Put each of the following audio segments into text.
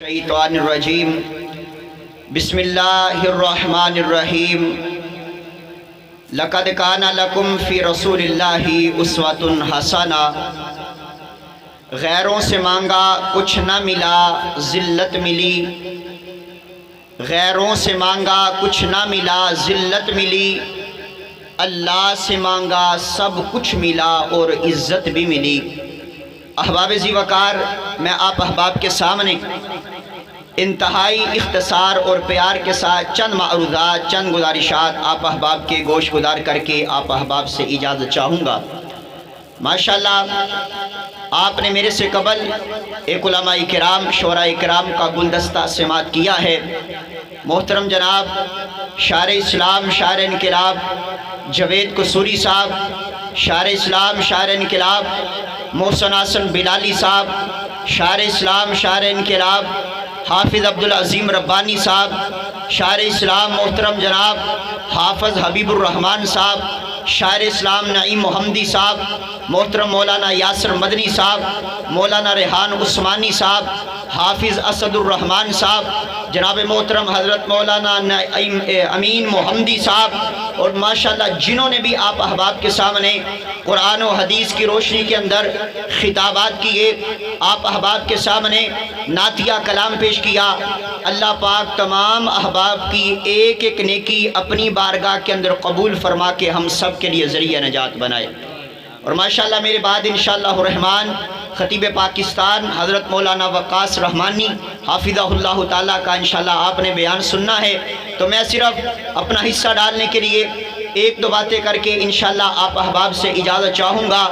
الشیطان الرجیم بسم اللہ الرحمن الرحیم لقد کان لکم فی رسول اللہ اسوۃ حسنہ غیروں سے مانگا کچھ نہ ملا ذلت ملی، غیروں سے مانگا کچھ نہ ملا ذلت ملی، اللہ سے مانگا سب کچھ ملا اور عزت بھی ملی۔ احباب ذی وقار، میں آپ احباب کے سامنے انتہائی اختصار اور پیار کے ساتھ چند معروضات، چند گزارشات آپ احباب کے گوش گزار کر کے آپ احباب سے اجازت چاہوں گا۔ ماشاءاللہ آپ نے میرے سے قبل ایک علماء کرام، شعراء کرام کا گلدستہ سماعت کیا ہے۔ محترم جناب شاعر اسلام، شاعر انقلاب جاوید قصوری صاحب، شاعر اسلام، شاعر انقلاب محسن حسن بلالی صاحب، شاعر اسلام، شاعر انقلاب حافظ عبدالعظیم ربانی صاحب، شاعر اسلام محترم جناب حافظ حبیب الرحمن صاحب، شاعر اسلام نعیم محمدی صاحب، محترم مولانا یاسر مدنی صاحب، مولانا ریحان عثمانی صاحب، حافظ اسد الرحمن صاحب، جناب محترم حضرت مولانا امین محمدی صاحب، اور ماشاءاللہ جنہوں نے بھی آپ احباب کے سامنے قرآن و حدیث کی روشنی کے اندر خطابات کیے، آپ احباب کے سامنے نعتیہ کلام پیش کیا، اللہ پاک تمام احباب کی ایک ایک نیکی اپنی بارگاہ کے اندر قبول فرما کے ہم سب کے لیے ذریعہ نجات بنائے۔ اور ماشاءاللہ میرے بعد انشاءاللہ الرحمن خطیب پاکستان حضرت مولانا وقاص رحمانی حافظہ اللہ تعالیٰ کا انشاءاللہ آپ نے بیان سننا ہے، تو میں صرف اپنا حصہ ڈالنے کے لیے ایک دو باتیں کر کے انشاءاللہ آپ احباب سے اجازت چاہوں گا،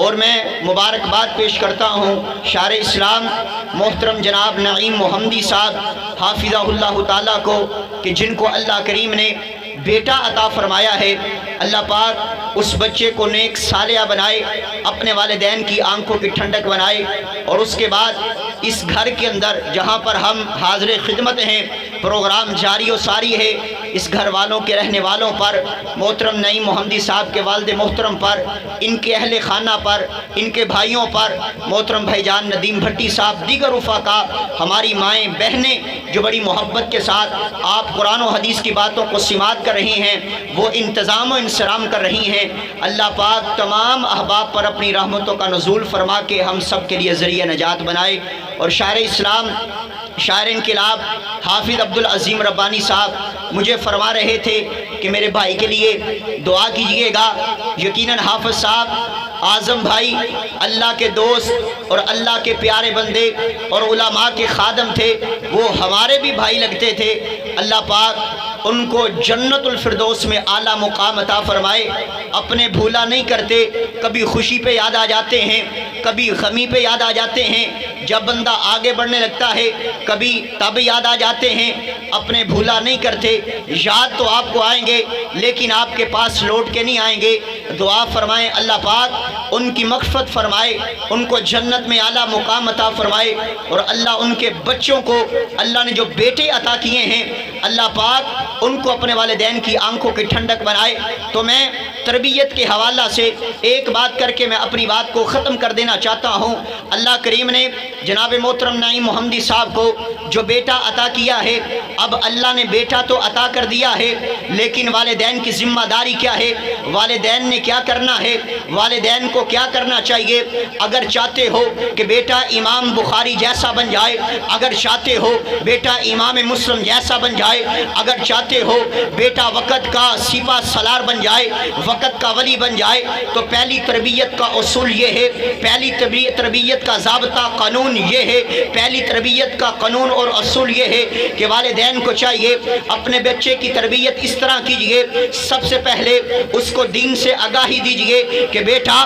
اور میں مبارکباد پیش کرتا ہوں شاعر اسلام محترم جناب نعیم محمدی صاحب حافظہ اللہ تعالیٰ کو، کہ جن کو اللہ کریم نے بیٹا عطا فرمایا ہے۔ اللہ پاک اس بچے کو نیک صالحہ بنائے، اپنے والدین کی آنکھوں کی ٹھنڈک بنائے، اور اس کے بعد اس گھر کے اندر جہاں پر ہم حاضر خدمت ہیں، پروگرام جاری و ساری ہے، اس گھر والوں کے رہنے والوں پر، محترم نعیم محمدی صاحب کے والد محترم پر، ان کے اہل خانہ پر، ان کے بھائیوں پر، محترم بھائی جان ندیم بھٹی صاحب، دیگر رفقا، ہماری مائیں بہنیں جو بڑی محبت کے ساتھ آپ قرآن و حدیث کی باتوں کو سماعت کر رہی ہیں، وہ انتظام و انصرام کر رہی ہیں۔ اللہ پاک تمام احباب پر اپنی رحمتوں کا نزول فرما کے ہم سب کے لیے ذریعہ نجات بنائے۔ اور شاعر اسلام، شاعر انقلاب حافظ عبدالعظیم ربانی صاحب مجھے فرما رہے تھے کہ میرے بھائی کے لیے دعا کیجئے گا۔ یقیناً حافظ صاحب اعظم بھائی اللہ کے دوست اور اللہ کے پیارے بندے اور علماء کے خادم تھے، وہ ہمارے بھی بھائی لگتے تھے۔ اللہ پاک ان کو جنت الفردوس میں اعلیٰ مقام عطا فرمائے۔ اپنے بھولا نہیں کرتے، کبھی خوشی پہ یاد آ جاتے ہیں، کبھی غمی پہ یاد آ جاتے ہیں، جب بندہ آگے بڑھنے لگتا ہے کبھی تب یاد آ جاتے ہیں، اپنے بھولا نہیں کرتے۔ یاد تو آپ کو آئیں گے لیکن آپ کے پاس لوٹ کے نہیں آئیں گے۔ دعا فرمائیں اللہ پاک ان کی مغفرت فرمائے، ان کو جنت میں اعلیٰ مقام عطا فرمائے، اور اللہ ان کے بچوں کو، اللہ نے جو بیٹے عطا کیے ہیں، اللہ پاک ان کو اپنے والدین کی آنکھوں کی ٹھنڈک بنائے۔ تو میں تربیت کے حوالہ سے ایک بات کر کے میں اپنی بات کو ختم کر دینا چاہتا ہوں۔ اللہ کریم نے جناب محترم نعیم محمدی صاحب کو جو بیٹا عطا کیا ہے، اب اللہ نے بیٹا تو عطا کر دیا ہے، لیکن والدین کی ذمہ داری کیا ہے؟ والدین نے کیا کرنا ہے؟ والدین کو کیا کرنا چاہیے؟ اگر چاہتے ہو کہ بیٹا امام بخاری جیسا بن جائے، اگر چاہتے ہو بیٹا امام مسلم جیسا بن جائے، اگر چاہتے ہو بیٹا وقت کا سپہ سالار بن جائے، وقت کا ولی بن جائے، تو پہلی تربیت کا اصول یہ ہے، پہلی تربیت کا ضابطہ قانون یہ ہے، پہلی تربیت کا قانون اور اصول یہ ہے کہ والدین کو چاہیے اپنے بچے کی تربیت اس طرح کیجئے، سب سے پہلے اس کو دین سے آگاہی دیجئے کہ بیٹا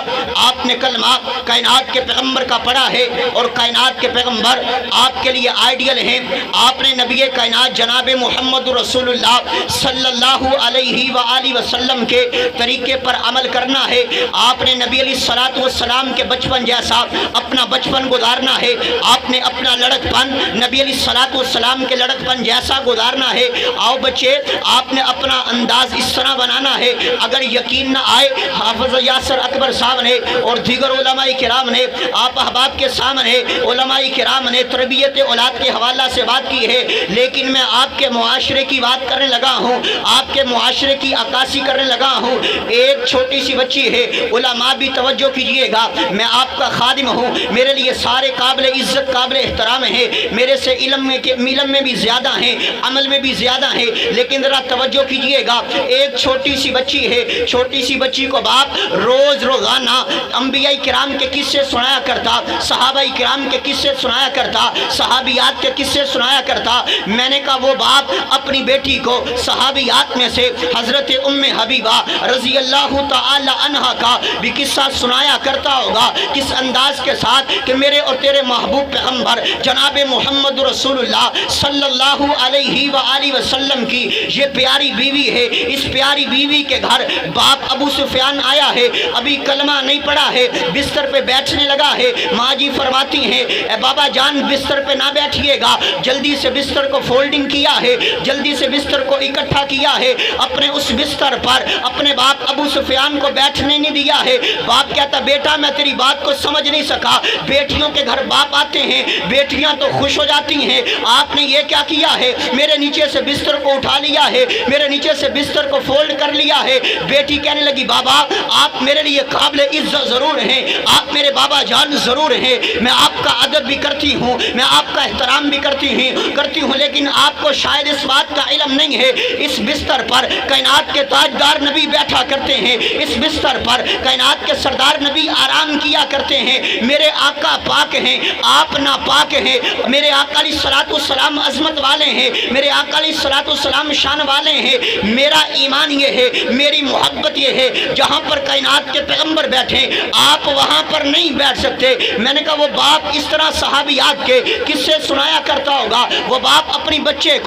آپ نے کلمہ کائنات کے پیغمبر کا پڑھا ہے، اور کائنات کے پیغمبر آپ کے لیے آئیڈیل ہیں۔ آپ نے نبی کائنات جناب محمد رسول اللہ صلی اللہ علیہ وآلہ وسلم کے طریقے پر عمل کرنا ہے۔ آپ نے نبی علیہ الصلوۃ والسلام کے بچپن جیسا اپنا بچپن گزارنا ہے۔ آپ نے اپنا لڑکپن نبی علیہ الصلوۃ والسلام کے لڑکپن جیسا گزارنا ہے۔ آؤ بچے، آپ نے اپنا انداز اس طرح بنانا ہے۔ اگر یقین نہ آئے، حافظ یاسر اکبر صاحب نے اور دیگر علماء کرام نے آپ احباب کے سامنے علماء کرام نے تربیت اولاد کے حوالہ سے بات کی ہے، لیکن میں آپ کے معاشرے کی بات کرنے لگا ہوں، آپ کے معاشرے کی عکاسی کرنے لگا ہوں۔ ایک چھوٹی سی بچی ہے، علماء بھی توجہ کیجئے گا، میں آپ کا خادم ہوں، میرے لیے سارے قابل عزت قابل احترام ہیں، میرے سے علم میں بھی زیادہ ہیں، عمل میں بھی زیادہ ہیں، لیکن ذرا توجہ کیجئے گا۔ ایک چھوٹی سی بچی ہے، چھوٹی سی بچی کو باپ روز روزانہ انبیاء کرام کے قصے سنایا کرتا، صحابہ کرام کے قصے سنایا کرتا، صحابیات کے قصے سنایا کرتا۔ میں نے کہا وہ باپ اپنی بیٹی کو صحابیات میں سے حضرت ام حبیبہ رضی اللہ تعالی عنہا کا بھی قصہ سنایا کرتا ہوگا، کس انداز کے ساتھ کہ میرے اور تیرے محبوب پیغمبر جناب محمد رسول اللہ صلی اللہ علیہ وآلہ وسلم کی یہ پیاری بیوی ہے، اس پیاری بیوی کے گھر باپ ابو سفیان آیا ہے، ابھی کلمہ نہیں پڑھا ہے، بستر پہ بیٹھنے لگا ہے، ماں جی فرماتی ہیں اے بابا جان بستر پہ نہ بیٹھیے گا، جلدی سے بستر کو فولڈنگ کیا ہے، جلدی سے بستر کو اکٹھا کیا ہے، اپنے اس بستر پر اپنے باپ ابو سفیان کو بیٹھنے نہیں دیا ہے۔ باپ کہتا بیٹا میں تیری بات کو سمجھ نہیں سکا، بیٹیوں کے گھر باپ آتے ہیں، بیٹیاں تو خوش ہو جاتی ہیں، آپ نے یہ کیا کیا ہے، میرے نیچے سے بستر کو اٹھا لیا ہے، میرے نیچے سے بستر کو فولڈ کر لیا ہے۔ بیٹی کہنے لگی بابا آپ میرے لیے قابل عزت ضرور ہیں، آپ میرے بابا جان ضرور ہیں، میں آپ کا ادب بھی کرتی ہوں، میں آپ کا احترام بھی کرتی ہوں، لیکن آپ کو شاید اس بات کا علم نہیں ہے، اس بستر پر کائنات کے تاجدار نبی بیٹھا کرتے ہیں، اس بستر پر کائنات کے سردار نبی آرام کیا کرتے ہیں، میرے آقا پاک ہیں، آپ ناپاک ہیں، میرے آقا علیہ الصلوۃ والسلام عظمت والے ہیں، میرے آقا علیہ الصلوۃ والسلام شان والے ہیں، میرا ایمان یہ ہے، میری محبت یہ ہے، جہاں پر کائنات کے پیغمبر بیٹھیں آپ وہاں پر نہیں بیٹھ سکتے۔ میں نے کہا وہ باپ اس طرح صحابیات کے قصے سنایا کرتا ہوگا، وہ باپ اپنی بچی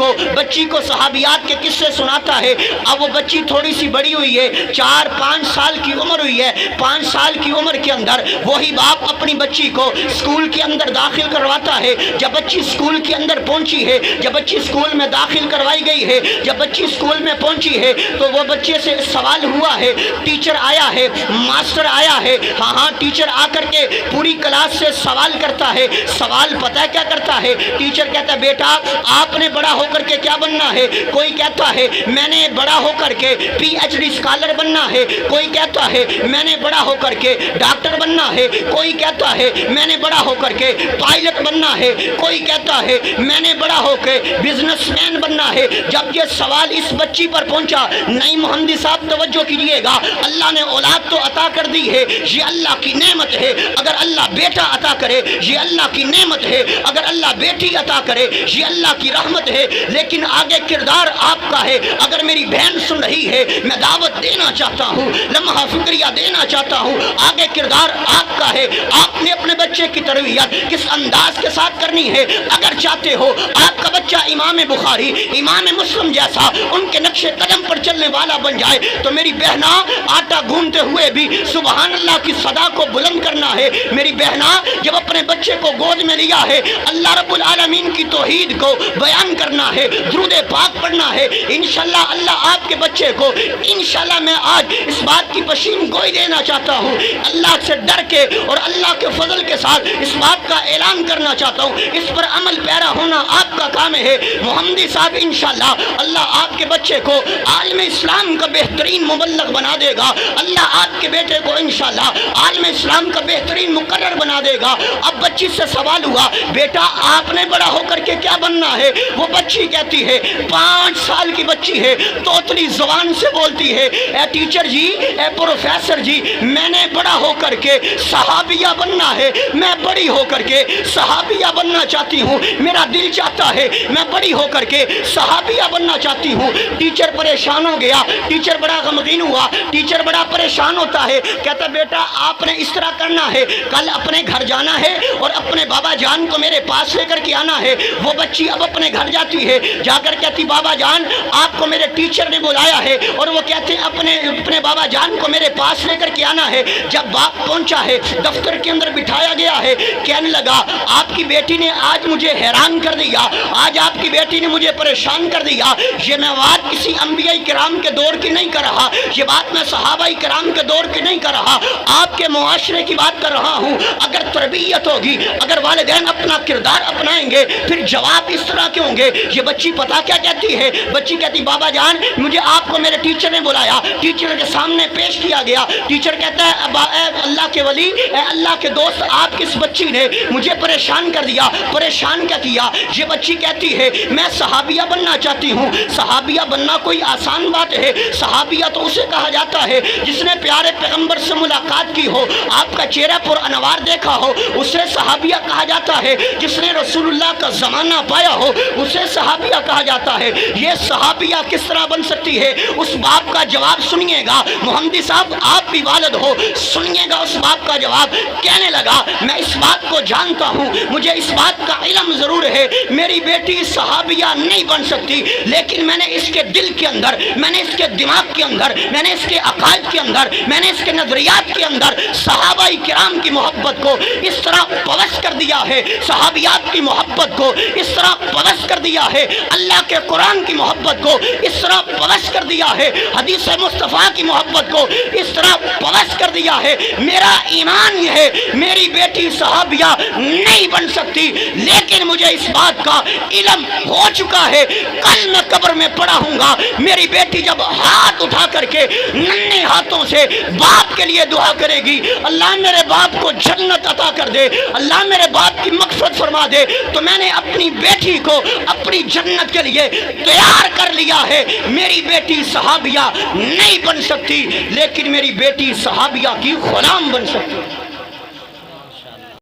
کو صحابیات کے قصے سناتا ہے، اب وہ بچی تھوڑی سی بڑی ہوئی ہے، 4-5 سال کی عمر ہوئی ہے، 5 سال کی عمر کے اندر وہی باپ اپنی بچی کو اسکول کے اندر داخل کرواتا ہے۔ جب بچی اسکول کے اندر پہنچی ہے، جب بچی اسکول میں داخل کروائی گئی ہے، جب بچی اسکول میں پہنچی ہے تو وہ بچے سے سوال ہوا ہے، ٹیچر آیا ہے، ماسٹر آیا ہے، ہاں ٹیچر آ کر کے پوری کلاس سے سوال کرتا ہے، سوال پتہ ہے کیا کرتا ہے، ٹیچر کہتا ہے بیٹا آپ نے بڑا ہو کر کے کیا بننا ہے، کوئی کہتا ہے میں نے بڑا ہو کر کے PhD اسکالر بننا ہے، کوئی کہتا ہے میں نے بڑا ہو کر کے ڈاکٹر بننا ہے، کوئی کہتا ہے میں نے بڑا ہو کر کے پائلٹ بننا ہے، کوئی کہتا ہے میں نے بڑا ہو کے بزنس مین بننا ہے۔ جب یہ سوال اس بچی پر پہنچا، نہیں محمدی صاحب توجہ کیجئے گا، اللہ نے اولاد تو عطا کر دی ہے، یہ اللہ کی نعمت ہے، اگر اللہ بیٹا عطا کرے یہ اللہ کی نعمت ہے، اگر اللہ بیٹی عطا کرے یہ اللہ کی رحمت ہے، لیکن آگے کردار آپ کا ہے۔ اگر میری بہن سن رہی ہے میں دعوت دینا چاہتا ہوں، لمحہ فکریہ دینا چاہتا ہوں، آگے کردار آپ کا ہے، آپ نے اپنے بچے کی تربیت کس انداز کے ساتھ کرنی ہے۔ اگر چاہتے ہو آپ کا بچہ امام بخاری امام مسلم جیسا ان کے نقش قدم پر چلنے والا بن جائے تو میری بہنا آٹا گھونتے ہوئے بھی سبحان اللہ کی صدا کو بلند کرنا ہے۔ میری بہنا جب اپنے بچے کو گود میں لیا ہے اللہ رب العالمین کی توحید کو بیان کرنا ہے، درود پاک پڑھنا ہے، انشاءاللہ اللہ آپ کے بچے کو انشاءاللہ میں آج اس بات کی پشین گوئی دینا چاہتا ہوں، اللہ سے ڈر کے اور اللہ کے فضل کے ساتھ اس بات کا اعلان کرنا چاہتا ہوں، اس پر عمل پیرا ہونا آپ کا کام ہے۔ محمدی صاحب انشاءاللہ اللہ آپ کے بچے کو عالم اسلام کا بہترین مبلغ بنا دے گا، اللہ آپ کے بیٹے کو انشاءاللہ عالم اسلام کا بہترین مقرر بنا دے گا۔ اب بچی سے سوال ہوا بیٹا آپ نے بڑا ہو کر کے کیا بننا ہے، وہ بچی کہتی ہے 5 سال کی بچی ہے، توتلی زبان سے بولتی ہے a teacher G a professor G میں نے بڑا ہو کر کے صحابیہ بننا ہے، میں بڑی ہو کر کے صحابیہ بننا چاہتی ہوں، میرا دل چاہتا ہے میں بڑی ہو کر کے صحابیہ بننا چاہتی ہوں۔ ٹیچر پریشان ہو گیا، ٹیچر بڑا غمگین ہوا، ٹیچر بڑا پریشان ہوتا ہے، کہتا بیٹا آپ نے اس طرح کرنا ہے، کل اپنے گھر جانا ہے اور اپنے بابا جان کو میرے پاس لے کر کے آنا ہے۔ وہ بچی اب اپنے گھر جاتی ہے، جا کر کہتی بابا جان آپ کو میرے ٹیچر نے بلایا ہے، اور وہ کہتے ہیں اپنے بابا جان کو میرے پاس لے کر کے آنا ہے۔ جب باپ پہنچا ہے، دفتر کے اندر بٹھایا گیا ہے، کہنے لگا آپ کی بیٹی نے آج مجھے حیران کر دیا، آج آپ کی بیٹی نے مجھے پریشان کر دیا۔ یہ میں بات کسی انبیاء کرام کے دور کی نہیں کر رہا، یہ بات میں صحابہ کرام کے دور کی نہیں کر رہا، آپ کے معاشرے کی بات کر رہا ہوں۔ اگر تربیت ہوگی، اگر والدین اپنا کردار اپنائیں گے، پھر جواب اس طرح کے ہوں گے۔ یہ بچی پتہ کیا کہتی ہے؟ بچی کہتی بابا جان مجھے آپ کو میرے ٹیچر نے بلایا، ٹیچر کے سامنے پیش کیا گیا۔ ٹیچر کہتا ہے اے اللہ کے ولی، اے اللہ کے دوست، آپ کس بچی نے مجھے پریشان کر دیا؟ پریشان کیا کیا؟ یہ بچی کہتی ہے میں صحابیہ بننا چاہتی ہوں۔ صحابیہ بننا کوئی آسان بات ہے؟ صحابیہ تو اسے کہا جاتا ہے جس نے پیارے پیغمبر سے ملاقات کی ہو، آپ کا چہرہ پر انوار دیکھا ہو، اسے صحابیہ کہا جاتا ہے۔ جس نے رسول اللہ کا زمانہ پایا ہو، اسے صحابیہ کہا جاتا ہے۔ یہ صحابیہ کس طرح بن سکتی ہے؟ اس باپ کا جواب سنیے گا، محمدی صاحب آپ بھی والد ہو، سنیے گا اس باپ کا جواب۔ کہنے لگا میں اس بات کو جانتا ہوں، مجھے اس بات کا علم ضرور ہے، میری بیٹی صحابیہ نہیں بن سکتی، لیکن میں نے اس کے دل کے اندر، میں نے اس کے دماغ کے اندر، میں نے اس کے عقائد کے اندر، میں نے اس کے نظریات کے اندر صحابہ کرام کی محبت کو اس طرح پوش کر دیا ہے، صحابیات کی محبت کو اس طرح پوش کر دیا ہے، اللہ کے قرآن کی محبت کو اس طرح پوش کر دیا ہے، حدیث مصطفیٰ کی محبت کو اس طرح پوش کر دیا ہے۔ میرا ایمان یہ ہے میری بیٹی صحابیہ نہیں بن سکتی، لیکن مجھے اس بات کا علم ہو چکا ہے، کل میں قبر میں پڑا ہوں گا، میری بیٹی جب ہاتھ اٹھا کر کے ننھے ہاتھوں سے باپ کے لیے دعا کرے گی، اللہ میرے باپ کو جنت عطا کر دے، اللہ میرے باپ کی مغفرت فرما دے، تو میں نے اپنی بیٹی کو اپنی جنت کے لیے تیار کر لیا ہے۔ میری بیٹی صحابیہ نہیں بن سکتی، لیکن میری بیٹی صحابیہ کی غلام بن سکتی۔